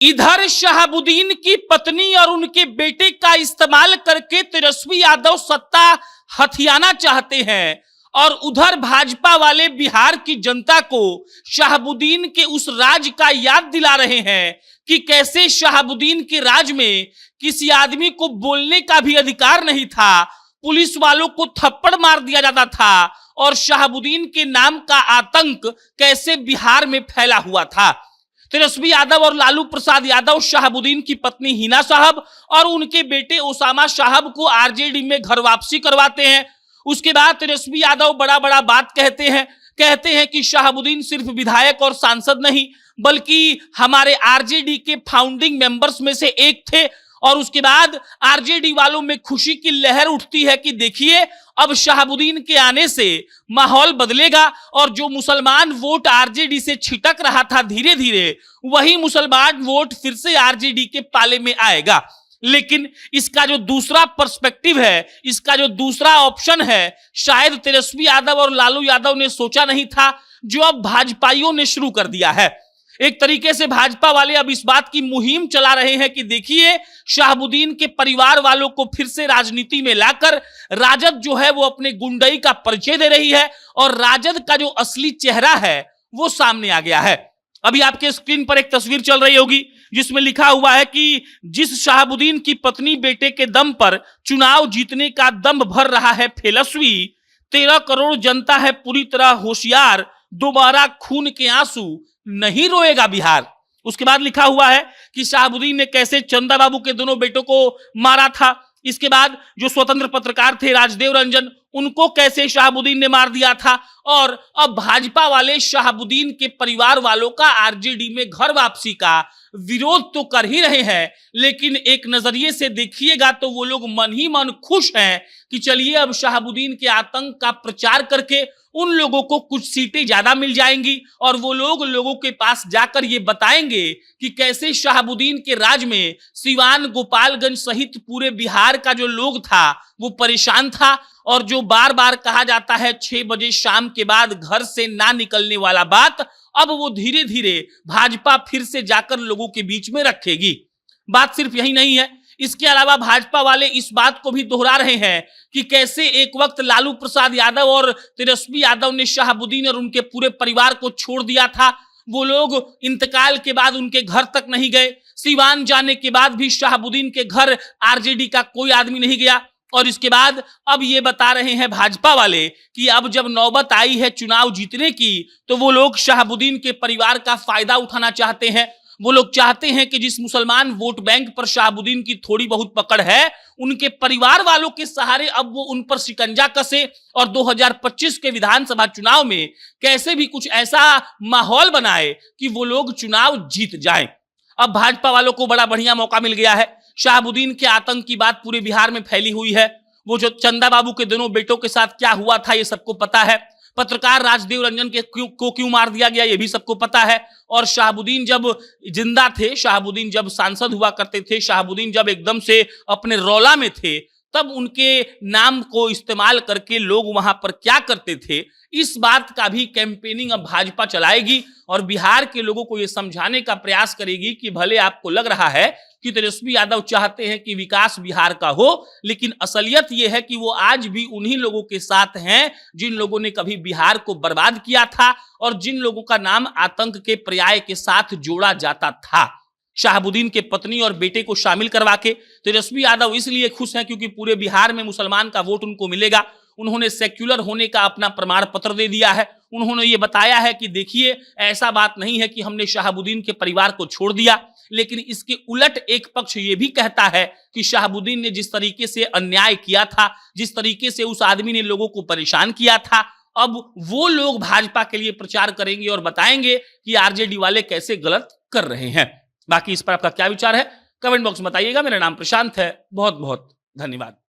इधर शहाबुद्दीन की पत्नी और उनके बेटे का इस्तेमाल करके तेजस्वी यादव सत्ता हथियाना चाहते हैं और उधर भाजपा वाले बिहार की जनता को शहाबुद्दीन के उस राज का याद दिला रहे हैं कि कैसे शहाबुद्दीन के राज में किसी आदमी को बोलने का भी अधिकार नहीं था, पुलिस वालों को थप्पड़ मार दिया जाता था और शहाबुद्दीन के नाम का आतंक कैसे बिहार में फैला हुआ था। तेजस्वी यादव और लालू प्रसाद यादव शहाबुद्दीन की पत्नी हिना साहब और उनके बेटे ओसामा साहब को आरजेडी में घर वापसी करवाते हैं। उसके बाद तेजस्वी यादव बड़ा बड़ा बात कहते हैं कि शहाबुद्दीन सिर्फ विधायक और सांसद नहीं बल्कि हमारे आरजेडी के फाउंडिंग मेंबर्स में से एक थे। और उसके बाद आरजेडी वालों में खुशी की लहर उठती है कि देखिए अब शहाबुद्दीन के आने से माहौल बदलेगा और जो मुसलमान वोट आरजेडी से छिटक रहा था धीरे धीरे वही मुसलमान वोट फिर से आरजेडी के पाले में आएगा। लेकिन इसका जो दूसरा पर्सपेक्टिव है, इसका जो दूसरा ऑप्शन है, शायद तेजस्वी यादव और लालू यादव ने सोचा नहीं था, जो अब भाजपाइयों ने शुरू कर दिया है। एक तरीके से भाजपा वाले अब इस बात की मुहिम चला रहे हैं कि देखिए शहाबुद्दीन के परिवार वालों को फिर से राजनीति में लाकर राजद जो है वो अपने गुंडई का परिचय दे रही है और राजद का जो असली चेहरा है वो सामने आ गया है। अभी आपके स्क्रीन पर एक तस्वीर चल रही होगी जिसमें लिखा हुआ है कि जिस शहाबुद्दीन की पत्नी बेटे के दम पर चुनाव जीतने का दम भर रहा है फेलस्वी, 13 करोड़ जनता है पूरी तरह होशियार, दोबारा खून के आंसू नहीं रोएगा बिहार। उसके बाद लिखा हुआ है कि शहाबुद्दीन ने कैसे चंदा बाबू के दोनों बेटों को मारा था। इसके बाद जो स्वतंत्र पत्रकार थे राजदेव रंजन, उनको कैसे शहाबुद्दीन ने मार दिया था। और अब भाजपा वाले शहाबुद्दीन के परिवार वालों का आरजेडी में घर वापसी का विरोध तो कर ही रहे हैं, लेकिन एक नजरिए से देखिएगा तो वो लोग मन ही मन खुश हैं कि चलिए अब शहाबुद्दीन के आतंक का प्रचार करके उन लोगों को कुछ सीटें ज्यादा मिल जाएंगी और वो लोगों के पास जाकर ये बताएंगे कि कैसे शहाबुद्दीन के राज में सिवान, गोपालगंज सहित पूरे बिहार का जो लोग था वो परेशान था और जो बार बार कहा जाता है 6 बजे शाम के बाद घर से ना निकलने वाला बात, अब वो धीरे धीरे भाजपा फिर से जाकर लोगों के बीच में रखेगी। बात सिर्फ यही नहीं है, इसके अलावा भाजपा वाले इस बात को भी दोहरा रहे हैं कि कैसे एक वक्त लालू प्रसाद यादव और तेजस्वी यादव ने शहाबुद्दीन और उनके पूरे परिवार को छोड़ दिया था। वो लोग इंतकाल के बाद उनके घर तक नहीं गए, सिवान जाने के बाद भी शहाबुद्दीन के घर आरजेडी का कोई आदमी नहीं गया। और इसके बाद अब ये बता रहे हैं भाजपा वाले कि अब जब नौबत आई है चुनाव जीतने की तो वो लोग शहाबुद्दीन के परिवार का फायदा उठाना चाहते हैं। वो लोग चाहते हैं कि जिस मुसलमान वोट बैंक पर शहाबुद्दीन की थोड़ी बहुत पकड़ है, उनके परिवार वालों के सहारे अब वो उन पर शिकंजा कसे और 2025 के विधानसभा चुनाव में कैसे भी कुछ ऐसा माहौल बनाए कि वो लोग चुनाव जीत जाएं। अब भाजपा वालों को बड़ा बढ़िया मौका मिल गया है। शहाबुद्दीन के आतंक की बात पूरे बिहार में फैली हुई है। वो जो चंदा बाबू के दोनों बेटों के साथ क्या हुआ था ये सबको पता है। पत्रकार राजदेव रंजन के क्यों मार दिया गया ये भी सबको पता है। और शहाबुद्दीन जब जिंदा थे, शहाबुद्दीन जब सांसद हुआ करते थे, शहाबुद्दीन जब एकदम से अपने रौला में थे, तब उनके नाम को इस्तेमाल करके लोग वहां पर क्या करते थे, इस बात का भी कैंपेनिंग अब भाजपा चलाएगी और बिहार के लोगों को यह समझाने का प्रयास करेगी कि भले आपको लग रहा है कि तेजस्वी यादव चाहते हैं कि विकास बिहार का हो, लेकिन असलियत यह है कि वो आज भी उन्हीं लोगों के साथ हैं जिन लोगों ने कभी बिहार को बर्बाद किया था और जिन लोगों का नाम आतंक के पर्याय के साथ जोड़ा जाता था। शहाबुद्दीन के पत्नी और बेटे को शामिल करवा के तेजस्वी यादव इसलिए खुश हैं क्योंकि पूरे बिहार में मुसलमान का वोट उनको मिलेगा। उन्होंने सेक्युलर होने का अपना प्रमाण पत्र दे दिया है। उन्होंने ये बताया है कि देखिए ऐसा बात नहीं है कि हमने शहाबुद्दीन के परिवार को छोड़ दिया, लेकिन इसके उलट एक पक्ष ये भी कहता है कि शहाबुद्दीन ने जिस तरीके से अन्याय किया था, जिस तरीके से उस आदमी ने लोगों को परेशान किया था, अब वो लोग भाजपा के लिए प्रचार करेंगे और बताएंगे कि आरजेडी वाले कैसे गलत कर रहे हैं। बाकी इस पर आपका क्या विचार है कमेंट बॉक्स में बताइएगा। मेरा नाम प्रशांत है। बहुत बहुत धन्यवाद।